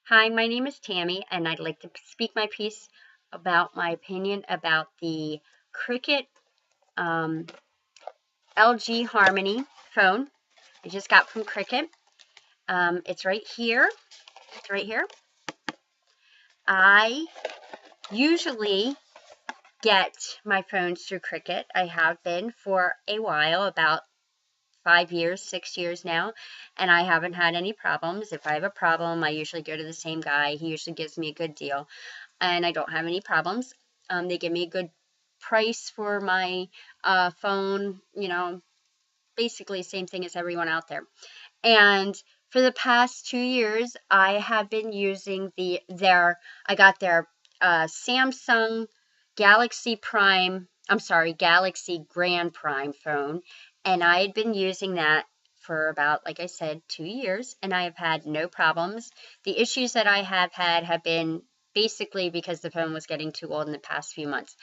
Hi, my name is Tammy, and I'd like to speak my piece about my opinion about the Cricket um, LG Harmony phone I just got from Cricket. It's right here. It's right here. I usually get my phones through Cricket. I have been for a while, about 5 years, 6 years now, and I haven't had any problems. If I have a problem, I usually go to the same guy. He usually gives me a good deal, and I don't have any problems. They give me a good price for my phone, basically same thing as everyone out there. And for the past 2 years, I have been using I got their Samsung Galaxy Prime, I'm sorry, Galaxy Grand Prime phone, and I had been using that for about, like I said, 2 years, and I have had no problems. The issues that I have had have been basically because the phone was getting too old in the past few months.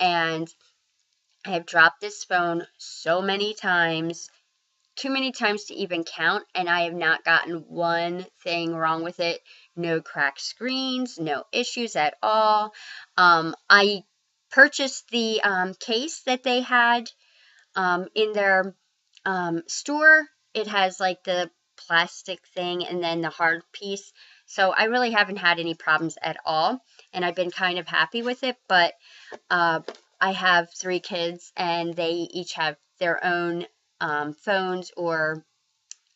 And I have dropped this phone so many times, too many times to even count, and I have not gotten one thing wrong with it. No cracked screens, no issues at all. I purchased the case that they had in their store. It has like the plastic thing and then the hard piece. So I really haven't had any problems at all, and I've been kind of happy with it. But uh, I have 3 kids, and they each have their own phones or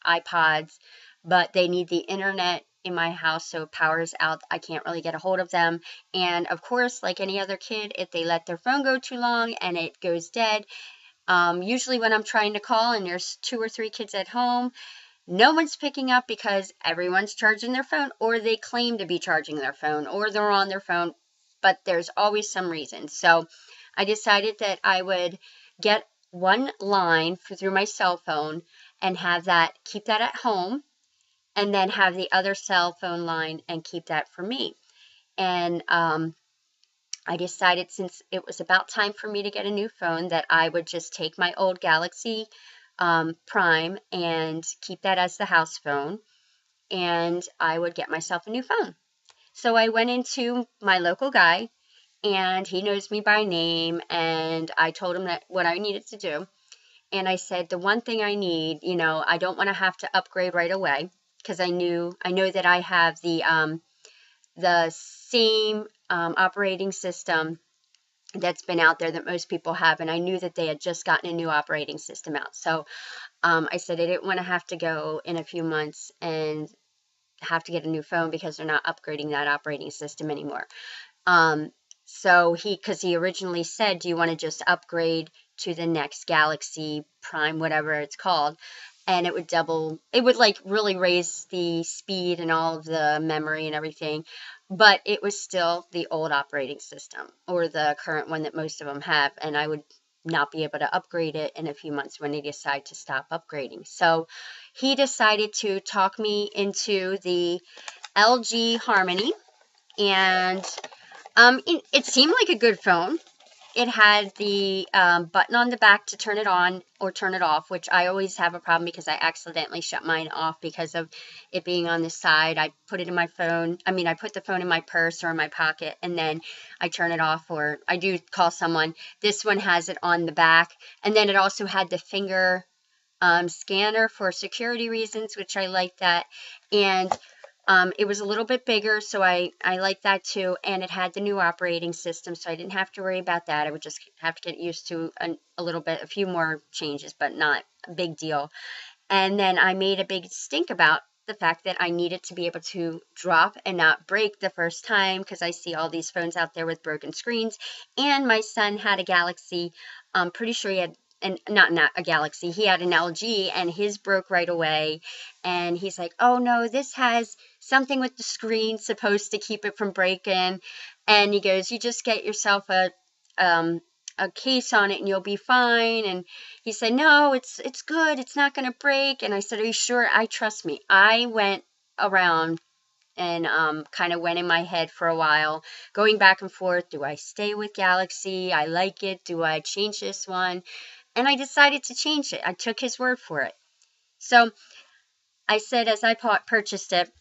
iPods, but they need the internet in my house, so power's out. I can't really get a hold of them. And of course, like any other kid, if they let their phone go too long and it goes dead, usually when I'm trying to call and there's 2 or 3 kids at home, no one's picking up because everyone's charging their phone, or they claim to be charging their phone, or they're on their phone, but there's always some reason. So I decided that I would get one line through my cell phone and keep that at home, and then have the other cell phone line and keep that for me. And I decided, since it was about time for me to get a new phone, that I would just take my old Galaxy Prime and keep that as the house phone, and I would get myself a new phone. So I went into my local guy, and he knows me by name, and I told him that what I needed to do. And I said, the one thing I need, I don't want to have to upgrade right away, because I know that I have the same operating system that's been out there that most people have, and I knew that they had just gotten a new operating system out. So I said I didn't want to have to go in a few months and have to get a new phone because they're not upgrading that operating system anymore. Um, because he originally said, do you want to just upgrade to the next Galaxy Prime, whatever it's called? And it would like really raise the speed and all of the memory and everything. But it was still the old operating system, or the current one that most of them have. And I would not be able to upgrade it in a few months when they decide to stop upgrading. So he decided to talk me into the LG Harmony, and it seemed like a good phone. It had the button on the back to turn it on or turn it off, which I always have a problem because I accidentally shut mine off because of it being on the side. I put it in my phone. I put the phone in my purse or in my pocket, and then I turn it off, or I do call someone. This one has it on the back, and then it also had the finger scanner for security reasons, which I like that. And it was a little bit bigger, so I like that too. And it had the new operating system, so I didn't have to worry about that. I would just have to get used to a little bit, a few more changes, but not a big deal. And then I made a big stink about the fact that I needed to be able to drop and not break the first time, because I see all these phones out there with broken screens. And my son had a Galaxy. I'm pretty sure he had, and not a Galaxy, he had an LG, and his broke right away. And he's like, oh no, this has something with the screen supposed to keep it from breaking. And he goes, you just get yourself um, a case on it and you'll be fine. And he said, no, it's good. It's not going to break. And I said, are you sure? Trust me. I went around and kind of went in my head for a while, going back and forth. Do I stay with Galaxy? I like it. Do I change this one? And I decided to change it. I took his word for it. So I said, as I purchased it,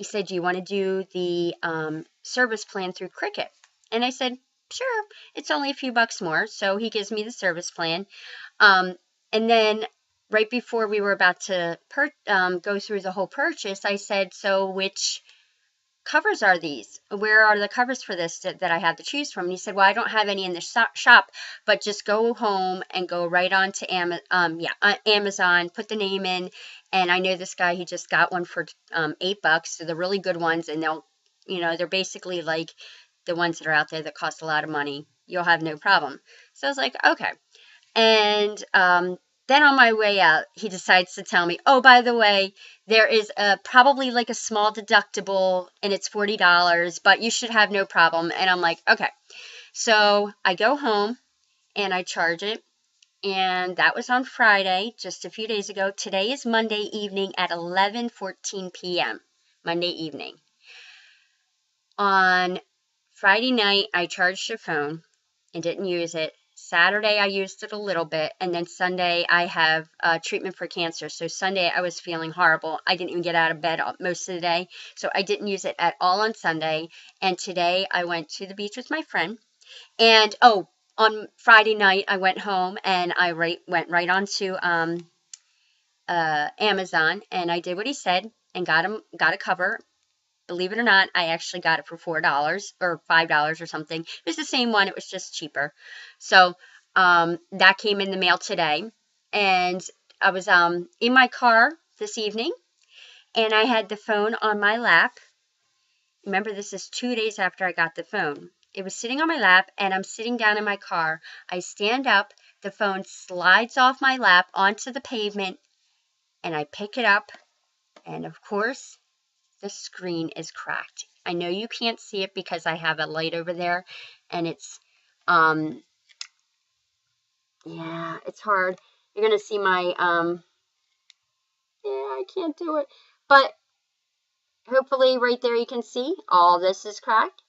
He said, do you want to do the service plan through Cricket? And I said, sure, it's only a few bucks more. So he gives me the service plan. And then right before we were about to go through the whole purchase, I said, so which covers are these? Where are the covers for this that I have to choose from? And he said, well, I don't have any in the shop, but just go home and go right on to Amazon, put the name in. And I know this guy, he just got one for $8. So they're really good ones, and they're basically like the ones that are out there that cost a lot of money. You'll have no problem. So I was like, okay. And then on my way out, he decides to tell me, oh, by the way, there is probably like a small deductible and it's $40, but you should have no problem. And I'm like, okay. So I go home and I charge it. And that was on Friday, just a few days ago. Today is Monday evening at 11:14 p.m. Monday evening. On Friday night, I charged the phone and didn't use it. Saturday, I used it a little bit, and then Sunday, I have treatment for cancer. So Sunday, I was feeling horrible. I didn't even get out of bed most of the day, so I didn't use it at all on Sunday. And today, I went to the beach with my friend. And, on Friday night, I went home, and I went right on to Amazon, and I did what he said and got a cover. Believe it or not, I actually got it for $4 or $5 or something. It was the same one. It was just cheaper. So that came in the mail today. And I was in my car this evening, and I had the phone on my lap. Remember, this is 2 days after I got the phone. It was sitting on my lap, and I'm sitting down in my car. I stand up. The phone slides off my lap onto the pavement, and I pick it up. And, of course, the screen is cracked. I know you can't see it because I have a light over there, and it's it's hard. You're gonna see my I can't do it, but hopefully right there you can see all this is cracked,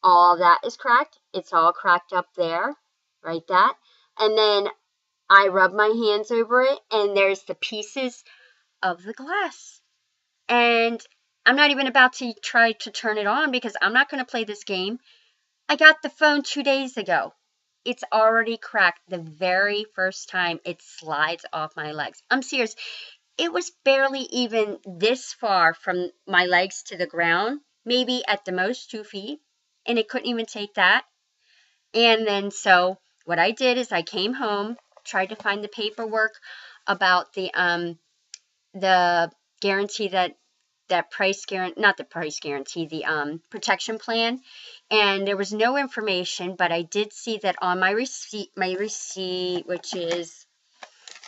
all that is cracked. It's all cracked up there, right? That, and then I rub my hands over it, and there's the pieces of the glass. And I'm not even about to try to turn it on because I'm not going to play this game. I got the phone 2 days ago. It's already cracked the very first time it slides off my legs. I'm serious. It was barely even this far from my legs to the ground, maybe at the most 2 feet, and it couldn't even take that. And then so what I did is I came home, tried to find the paperwork about the guarantee that price guarantee, not the price guarantee, the protection plan, and there was no information, but I did see that on my receipt, which is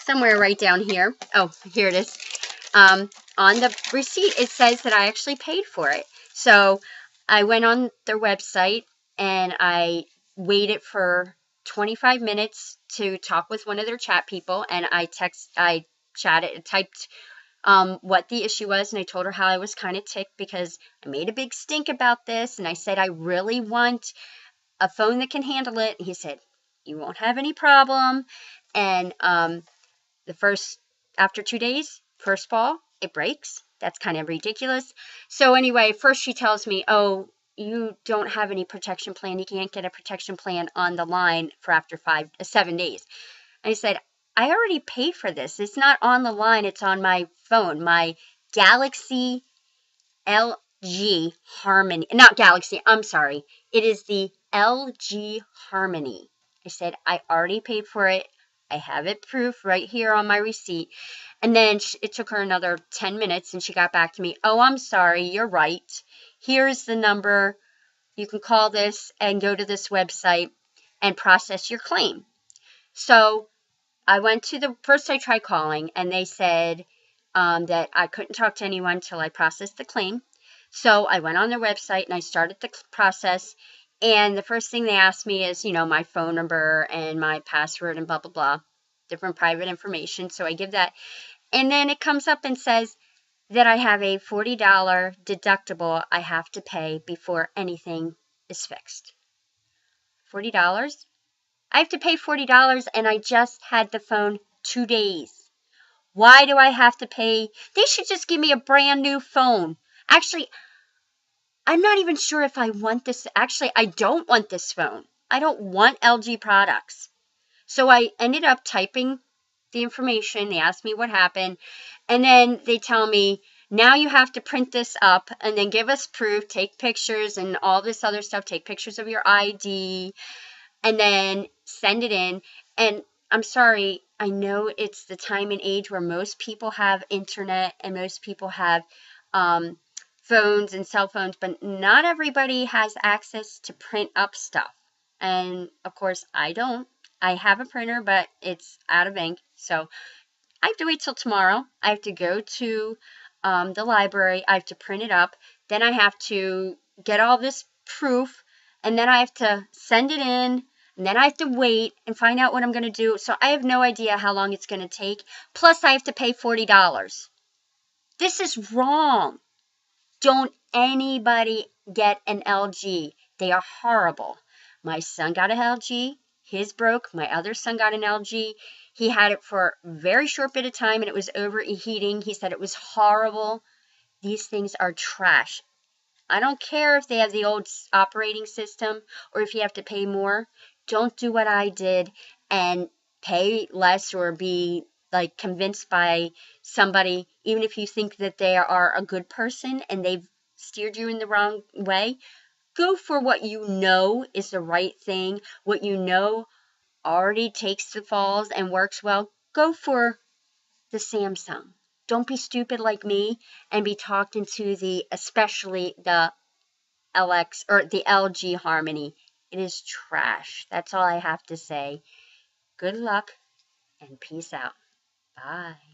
somewhere right down here. Oh, here it is. On the receipt, it says that I actually paid for it. So I went on their website and I waited for 25 minutes to talk with one of their chat people, and I typed what the issue was, and I told her how I was kind of ticked because I made a big stink about this, and I said I really want a phone that can handle it. And he said, you won't have any problem. And after 2 days, first fall, it breaks. That's kind of ridiculous. So anyway, first she tells me, oh, you don't have any protection plan. You can't get a protection plan on the line for after 7 days. I said, I already paid for this. It's not on the line. It's on my phone, my Galaxy LG Harmony. Not Galaxy, I'm sorry. It is the LG Harmony. I said, I already paid for it. I have it proof right here on my receipt. And then it took her another 10 minutes and she got back to me. Oh, I'm sorry. You're right. Here's the number. You can call this and go to this website and process your claim. So I tried calling, and they said that I couldn't talk to anyone until I processed the claim. So I went on their website and I started the process. And the first thing they asked me is, my phone number and my password and blah, blah, blah, different private information. So I give that. And then it comes up and says that I have a $40 deductible I have to pay before anything is fixed. $40? I have to pay $40, and I just had the phone 2 days. Why do I have to pay? They should just give me a brand new phone. Actually, I'm not even sure if I want this. Actually, I don't want this phone. I don't want LG products. So I ended up typing the information. They asked me what happened. And then they tell me, now you have to print this up and then give us proof, take pictures and all this other stuff, take pictures of your ID, and then send it in. And I'm sorry, I know it's the time and age where most people have internet and most people have um, phones and cell phones, but not everybody has access to print up stuff. And of course, I don't. I have a printer, but it's out of ink. So I have to wait till tomorrow. I have to go to the library. I have to print it up. Then I have to get all this proof. And then I have to send it in. And then I have to wait and find out what I'm going to do. So I have no idea how long it's going to take. Plus, I have to pay $40. This is wrong. Don't anybody get an LG. They are horrible. My son got an LG. His broke. My other son got an LG. He had it for a very short bit of time and it was overheating. He said it was horrible. These things are trash. I don't care if they have the old operating system or if you have to pay more. Don't do what I did and pay less or be like convinced by somebody, even if you think that they are a good person and they've steered you in the wrong way. Go for what you know is the right thing, what you know already takes the falls and works well. Go for the Samsung. Don't be stupid like me and be talked into especially the LX or the LG Harmony. It is trash. That's all I have to say. Good luck and peace out. Bye.